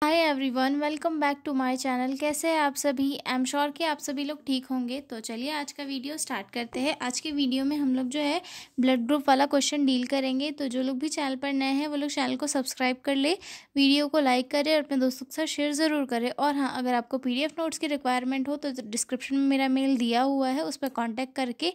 Hi everyone, welcome back to my channel. कैसे हैं आप सभी? आई एम श्योर कि आप सभी लोग ठीक होंगे। तो चलिए आज का वीडियो स्टार्ट करते हैं। आज के वीडियो में हम लोग जो है ब्लड ग्रुप वाला क्वेश्चन डील करेंगे। तो जो लोग भी चैनल पर नए हैं वो लोग चैनल को सब्सक्राइब कर ले, वीडियो को लाइक करें और अपने दोस्तों के साथ शेयर ज़रूर करें। और हाँ, अगर आपको PDF नोट्स की रिक्वायरमेंट हो तो डिस्क्रिप्शन में मेरा मेल दिया हुआ है, उस पर कॉन्टैक्ट करके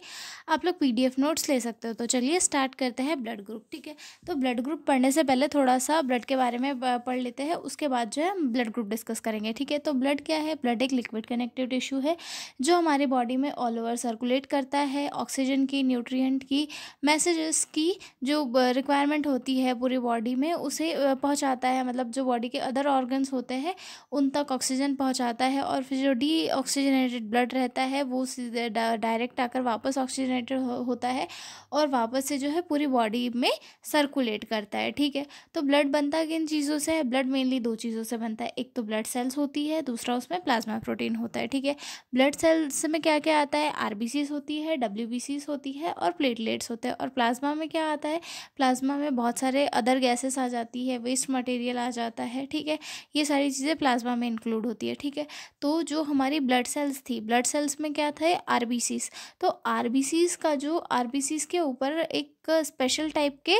आप लोग PDF नोट्स ले सकते हो। तो चलिए स्टार्ट करते हैं ब्लड ग्रुप। ठीक है, तो ब्लड ग्रुप पढ़ने से पहले थोड़ा सा ब्लड के बारे में पढ़ लेते हैं, उसके बाद जो है हम ब्लड ग्रुप डिस्कस करेंगे। ठीक है, तो ब्लड क्या है? ब्लड एक लिक्विड कनेक्टिव टिश्यू है जो हमारे बॉडी में ऑल ओवर सर्कुलेट करता है। ऑक्सीजन की, न्यूट्रिएंट की, मैसेजेस की जो रिक्वायरमेंट होती है पूरी बॉडी में उसे पहुंचाता है। मतलब जो बॉडी के अदर ऑर्गन्स होते हैं उन तक ऑक्सीजन पहुंचाता है। और फिर जो डी ऑक्सीजनेटेड ब्लड रहता है वो डायरेक्ट आकर वापस ऑक्सीजनेटेड होता है और वापस से जो है पूरी बॉडी में सर्कुलेट करता है। ठीक है, तो ब्लड बनता किन चीज़ों से है? ब्लड मेनली दो चीज़ों से बनता है, एक तो ब्लड सेल्स होती है, दूसरा उसमें प्लाज्मा प्रोटीन होता है। ठीक है, ब्लड सेल्स में क्या क्या आता है? RBCs होती है, WBCs होती है और प्लेटलेट्स होते हैं। और प्लाज्मा में क्या आता है? प्लाज्मा में बहुत सारे अदर गैसेस आ जाती है, वेस्ट मटेरियल आ जाता है। ठीक है, ये सारी चीज़ें प्लाज्मा में इंक्लूड होती है। ठीक है, तो जो हमारी ब्लड सेल्स थी, ब्लड सेल्स में क्या था? RBCs। तो RBCs के ऊपर एक स्पेशल टाइप के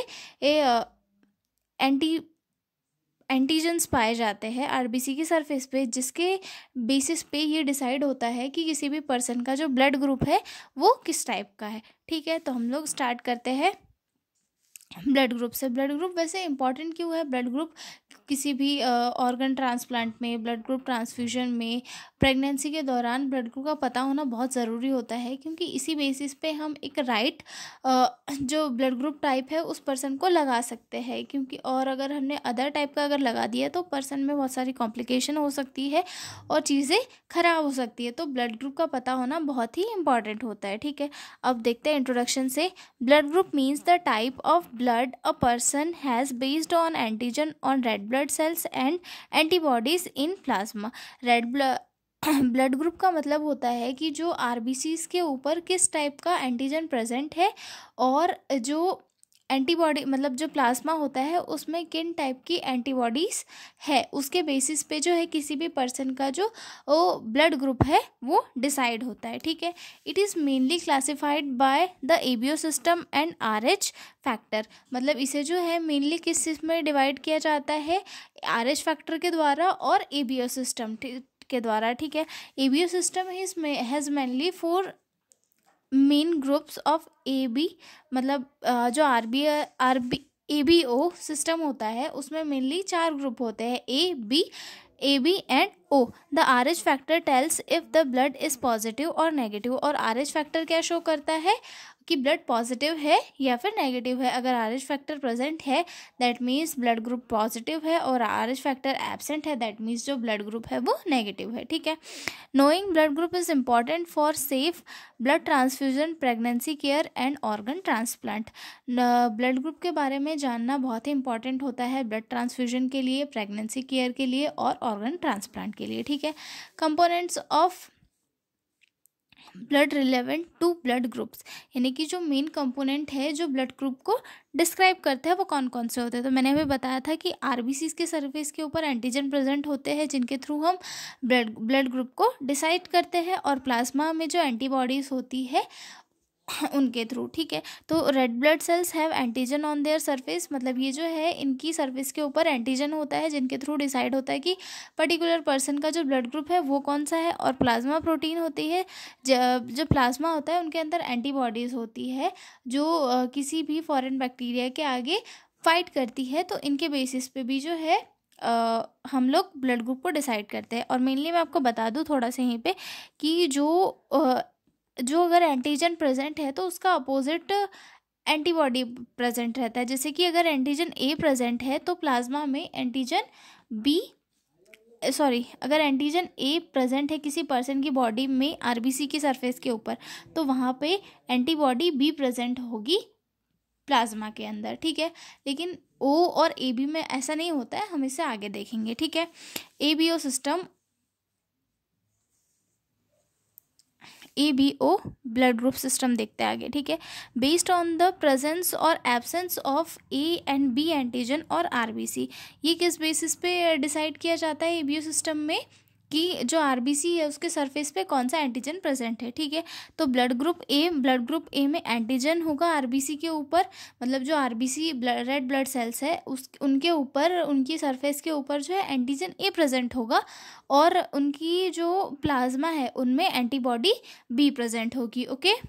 एंटी एंटीजन्स पाए जाते हैं RBC की सरफेस पे, जिसके बेसिस पे ये डिसाइड होता है कि किसी भी पर्सन का जो ब्लड ग्रुप है वो किस टाइप का है। ठीक है, तो हम लोग स्टार्ट करते हैं ब्लड ग्रुप से। ब्लड ग्रुप वैसे इंपॉर्टेंट क्यों है? ब्लड ग्रुप किसी भी ऑर्गन ट्रांसप्लांट में, ब्लड ग्रुप ट्रांसफ्यूजन में, प्रेगनेंसी के दौरान ब्लड ग्रुप का पता होना बहुत ज़रूरी होता है, क्योंकि इसी बेसिस पे हम एक राइट जो ब्लड ग्रुप टाइप है उस पर्सन को लगा सकते हैं। क्योंकि और अगर हमने अदर टाइप का अगर लगा दिया तो पर्सन में बहुत सारी कॉम्प्लिकेशन हो सकती है और चीज़ें खराब हो सकती है। तो ब्लड ग्रुप का पता होना बहुत ही इंपॉर्टेंट होता है। ठीक है, अब देखते हैं इंट्रोडक्शन से। Blood group means the type of blood a person has based on antigen on red blood cells and antibodies in plasma। Red blood group का मतलब होता है कि जो RBCs के ऊपर किस टाइप का एंटीजन प्रेजेंट है और जो एंटीबॉडी मतलब जो प्लाज्मा होता है उसमें किन टाइप की एंटीबॉडीज़ है, उसके बेसिस पे जो है किसी भी पर्सन का जो ब्लड ग्रुप है वो डिसाइड होता है। ठीक है, it is mainly classified by the ABO system and RH factor. मतलब इसे जो है मेनली किस चीज़ में डिवाइड किया जाता है? RH फैक्टर के द्वारा और ABO सिस्टम के द्वारा। ठीक है, ABO system has mainly 4 main groups of AB। मतलब जो ABO सिस्टम होता है उसमें मेनली 4 ग्रुप होते हैं, AB and O। The RH factor tells if the blood is positive और नेगेटिव। और RH फैक्टर क्या शो करता है कि ब्लड पॉजिटिव है या फिर नेगेटिव है। अगर RH फैक्टर प्रेजेंट है that means blood group positive है, और RH फैक्टर एब्सेंट है दैट मीन्स जो ब्लड ग्रुप है वो नेगेटिव है। ठीक है, knowing blood group is important for safe blood transfusion, pregnancy care and organ transplant. Blood group के बारे में जानना बहुत ही इंपॉर्टेंट होता है ब्लड ट्रांसफ्यूजन के लिए, प्रेगनेंसी केयर के लिए और ऑर्गन ट्रांसप्लांट के लिए। ठीक है, components of blood relevant to blood groups, यानी कि जो मेन कंपोनेंट है जो ब्लड ग्रुप को डिस्क्राइब करते हैं वो कौन कौन से होते हैं। तो मैंने अभी बताया था कि RBCs के सरफेस के ऊपर एंटीजन प्रेजेंट होते हैं जिनके थ्रू हम ब्लड ग्रुप को डिसाइड करते हैं, और प्लाज्मा में जो एंटीबॉडीज़ होती है उनके थ्रू। ठीक है, तो red blood cells have antigen on their surface. मतलब ये जो है इनकी सरफेस के ऊपर एंटीजन होता है जिनके थ्रू डिसाइड होता है कि पर्टिकुलर पर्सन का जो ब्लड ग्रुप है वो कौन सा है। और प्लाज्मा प्रोटीन होती है, जो प्लाज्मा होता है उनके अंदर एंटीबॉडीज़ होती है जो किसी भी फॉरेन बैक्टीरिया के आगे फाइट करती है। तो इनके बेसिस पे भी जो है हम लोग ब्लड ग्रुप को डिसाइड करते हैं। और मेनली मैं आपको बता दूं थोड़ा सा यहीं पे कि जो अगर एंटीजन प्रेजेंट है तो उसका अपोजिट एंटीबॉडी प्रेजेंट रहता है। जैसे कि अगर एंटीजन A प्रेजेंट है तो प्लाज्मा में अगर एंटीजन A प्रेजेंट है किसी पर्सन की बॉडी में RBC की सरफेस के ऊपर, तो वहाँ पे एंटीबॉडी B प्रेजेंट होगी प्लाज्मा के अंदर। ठीक है, लेकिन O और AB में ऐसा नहीं होता है, हम इसे आगे देखेंगे। ठीक है, ABO ब्लड ग्रुप सिस्टम देखते हैं आगे, ठीक है। बेस्ड ऑन द प्रेजेंस और absence of A and B antigen और RBC, ये किस बेसिस पे डिसाइड किया जाता है ABO सिस्टम में कि जो RBC है उसके सरफेस पे कौन सा एंटीजन प्रेजेंट है, ठीक है। तो ब्लड ग्रुप ए में एंटीजन होगा RBC के ऊपर, मतलब जो RBC रेड ब्लड सेल्स है उनके ऊपर, उनकी सरफेस के ऊपर जो है एंटीजन A प्रेजेंट होगा, और उनकी जो प्लाज्मा है उनमें एंटीबॉडी B प्रेजेंट होगी, ओके।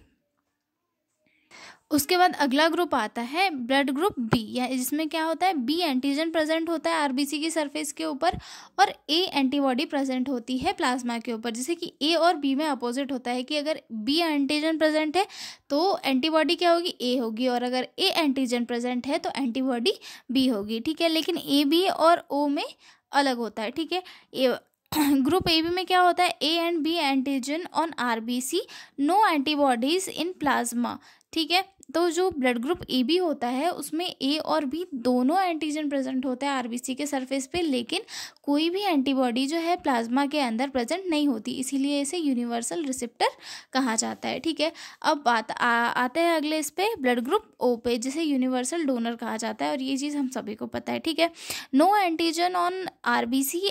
उसके बाद अगला ग्रुप आता है ब्लड ग्रुप बी, या जिसमें क्या होता है बी एंटीजन प्रेजेंट होता है आरबीसी की सरफेस के ऊपर, और ए एंटीबॉडी प्रेजेंट होती है प्लाज्मा के ऊपर। जैसे कि ए और बी में अपोजिट होता है कि अगर बी एंटीजन प्रेजेंट है तो एंटीबॉडी क्या होगी, ए होगी, और अगर ए एंटीजन प्रेजेंट है तो एंटीबॉडी बी होगी, ठीक है। लेकिन ए बी और ओ में अलग होता है, ठीक है। ग्रुप ए बी में क्या होता है, A and B antigen on RBC, no antibodies in plasma, ठीक है। तो जो ब्लड ग्रुप ए बी होता है उसमें ए और बी दोनों एंटीजन प्रेजेंट होता है आरबीसी के सरफेस पे, लेकिन कोई भी एंटीबॉडी जो है प्लाज्मा के अंदर प्रेजेंट नहीं होती, इसीलिए इसे यूनिवर्सल रिसेप्टर कहा जाता है, ठीक है। अब आते हैं अगले इस पे ब्लड ग्रुप ओ पे, जिसे यूनिवर्सल डोनर कहा जाता है, और ये चीज़ हम सभी को पता है, ठीक है। No antigen on RBC,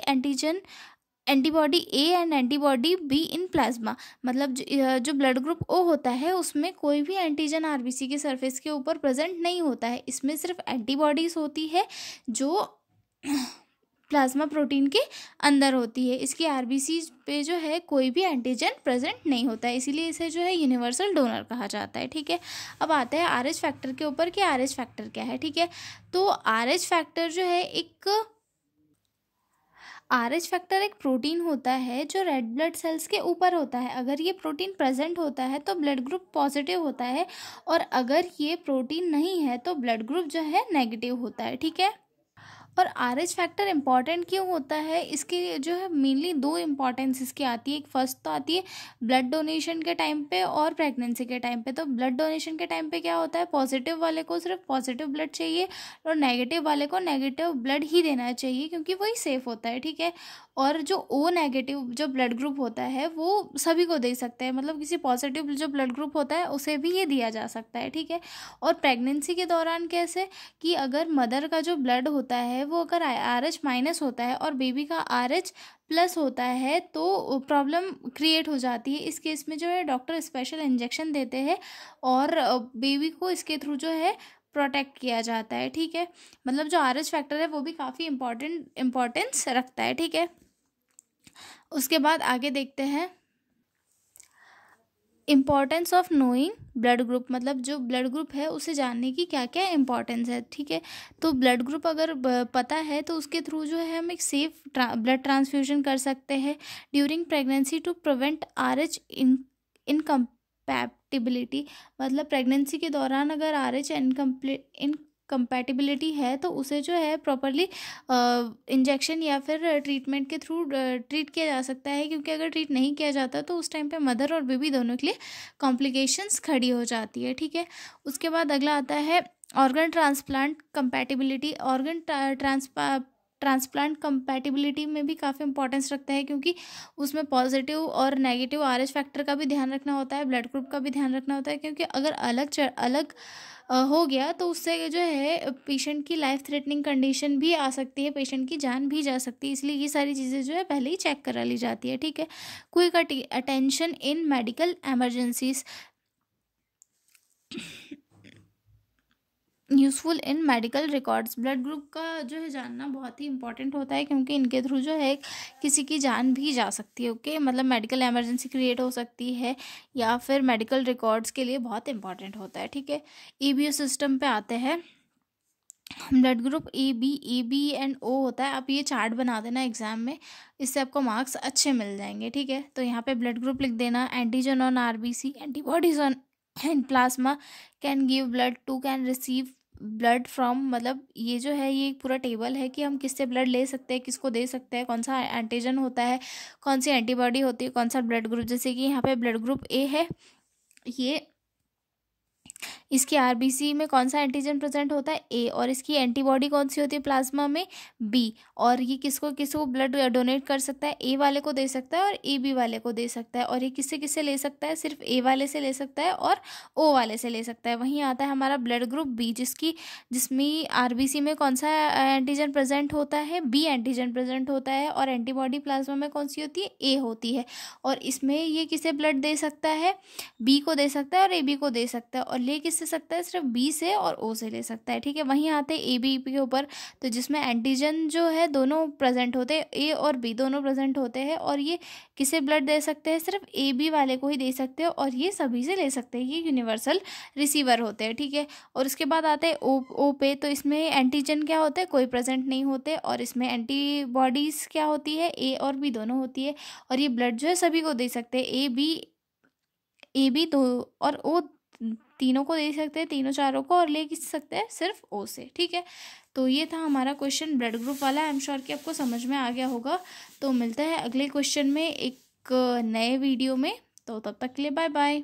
antibody A and antibody B in plasma, मतलब जो ब्लड ग्रुप ओ होता है उसमें कोई भी एंटीजन आरबीसी के सरफेस के ऊपर प्रेजेंट नहीं होता है, इसमें सिर्फ एंटीबॉडीज होती है जो प्लाज्मा प्रोटीन के अंदर होती है। इसकी आरबीसी पे जो है कोई भी एंटीजन प्रेजेंट नहीं होता है, इसीलिए इसे जो है यूनिवर्सल डोनर कहा जाता है, ठीक है। अब आते हैं आरएच फैक्टर के ऊपर कि आरएच फैक्टर क्या है, ठीक है। तो आरएच फैक्टर जो है आरएच फैक्टर एक प्रोटीन होता है जो रेड ब्लड सेल्स के ऊपर होता है। अगर ये प्रोटीन प्रेजेंट होता है तो ब्लड ग्रुप पॉजिटिव होता है, और अगर ये प्रोटीन नहीं है तो ब्लड ग्रुप जो है नेगेटिव होता है, ठीक है। और आरएच फैक्टर इंपॉर्टेंट क्यों होता है, इसके जो है मेनली दो इम्पॉर्टेंस इसकी आती है। एक फर्स्ट तो आती है ब्लड डोनेशन के टाइम पे और प्रेगनेंसी के टाइम पे। तो ब्लड डोनेशन के टाइम पे क्या होता है, पॉजिटिव वाले को सिर्फ पॉजिटिव ब्लड चाहिए और नेगेटिव वाले को नेगेटिव ब्लड ही देना चाहिए, क्योंकि वही सेफ होता है, ठीक है। और जो ओ नेगेटिव जो ब्लड ग्रुप होता है वो सभी को दे सकते हैं, मतलब किसी पॉजिटिव जो ब्लड ग्रुप होता है उसे भी ये दिया जा सकता है, ठीक है। और प्रेगनेंसी के दौरान कैसे, कि अगर मदर का जो ब्लड होता है वो अगर RH माइनस होता है और बेबी का RH प्लस होता है तो प्रॉब्लम क्रिएट हो जाती है। इस केस में जो है डॉक्टर स्पेशल इंजेक्शन देते हैं और बेबी को इसके थ्रू जो है प्रोटेक्ट किया जाता है, ठीक है। मतलब जो RH फैक्टर है वो भी काफ़ी इम्पोर्टेंस रखता है, ठीक है। उसके बाद आगे देखते हैं importance of knowing blood group, मतलब जो ब्लड ग्रुप है उसे जानने की क्या क्या इम्पॉर्टेंस है, ठीक है। तो ब्लड ग्रुप अगर पता है तो उसके थ्रू जो है हम एक सेफ ब्लड ट्रांसफ्यूजन कर सकते हैं during pregnancy to prevent RH incompatibility, मतलब प्रेगनेंसी के दौरान अगर RH इनकम्पैटिबिलिटी है तो उसे जो है प्रॉपरली इंजेक्शन या फिर ट्रीटमेंट के थ्रू ट्रीट किया जा सकता है, क्योंकि अगर ट्रीट नहीं किया जाता तो उस टाइम पे मदर और बेबी दोनों के लिए कॉम्प्लिकेशंस खड़ी हो जाती है, ठीक है। उसके बाद अगला आता है organ transplant compatibility. Organ transplant compatibility में भी काफ़ी इंपॉर्टेंस रखता है, क्योंकि उसमें पॉजिटिव और नेगेटिव RH फैक्टर का भी ध्यान रखना होता है, ब्लड ग्रुप का भी ध्यान रखना होता है, क्योंकि अगर अलग हो गया तो उससे जो है पेशेंट की लाइफ थ्रेटनिंग कंडीशन भी आ सकती है, पेशेंट की जान भी जा सकती है, इसलिए ये सारी चीज़ें जो है पहले ही चेक करा ली जाती है, ठीक है। Quick attention in medical emergencies, useful in medical records. Blood group का जो है जानना बहुत ही इंपॉर्टेंट होता है, क्योंकि इनके थ्रू जो है किसी की जान भी जा सकती है, ओके। मतलब मेडिकल एमरजेंसी क्रिएट हो सकती है या फिर मेडिकल रिकॉर्ड्स के लिए बहुत इंपॉर्टेंट होता है, ठीक है। EBO सिस्टम पे आते हैं। Blood group AB and O होता है। आप ये चार्ट बना देना एग्जाम में, इससे आपको मार्क्स अच्छे मिल जाएंगे, ठीक है। तो यहाँ पे ब्लड ग्रुप लिख देना, antigen on RBC, antibodies on in plasma, can give blood to, can receive blood from, मतलब ये जो है ये पूरा टेबल है कि हम किससे ब्लड ले सकते हैं, किसको दे सकते हैं, कौन सा एंटीजन होता है, कौन सी एंटीबॉडी होती है, कौन सा ब्लड ग्रुप। जैसे कि यहाँ पे ब्लड ग्रुप A है, इसकी आरबीसी में कौन सा एंटीजन प्रेजेंट होता है, ए, और इसकी एंटीबॉडी कौन सी होती है प्लाज्मा में, बी। और ये किसको किसको ब्लड डोनेट कर सकता है, ए वाले को दे सकता है और ए बी वाले को दे सकता है। और ये किससे किससे ले सकता है, सिर्फ ए वाले से ले सकता है और ओ वाले से ले सकता है। वहीं आता है हमारा ब्लड ग्रुप बी, जिसमें आरबीसी में कौन सा एंटीजन प्रेजेंट होता है, बी एंटीजन प्रेजेंट होता है। और एंटीबॉडी प्लाज्मा में कौन सी होती है, ए होती है। और इसमें ये किसे ब्लड दे सकता है, बी को दे सकता है और ए बी को दे सकता है। और ले किससे सकता है, सिर्फ बी से और ओ से ले सकता है, ठीक है। वहीं आते हैं ए बी के ऊपर, तो जिसमें एंटीजन जो है दोनों प्रेजेंट होते हैं, ए और बी दोनों प्रेजेंट होते हैं। और ये किसे ब्लड दे सकते हैं, सिर्फ ए बी वाले को ही दे सकते हैं और ये सभी से ले सकते हैं, ये यूनिवर्सल रिसीवर होते हैं, ठीक है। और उसके बाद आते हैं ओ पे, तो इसमें एंटीजन क्या होता है, कोई प्रेजेंट नहीं होते। और इसमें एंटीबॉडीज़ क्या होती है, ए और बी दोनों होती है। और ये ब्लड जो है सभी को दे सकते हैं, ए बी तो और ओ तीनों को दे सकते हैं, तीनों चारों को। और ले किस सकते हैं, सिर्फ ओ से, ठीक है। तो ये था हमारा क्वेश्चन ब्लड ग्रुप वाला। आई एम श्योर कि आपको समझ में आ गया होगा। तो मिलते हैं अगले क्वेश्चन में एक नए वीडियो में। तो तब तक के लिए बाय बाय।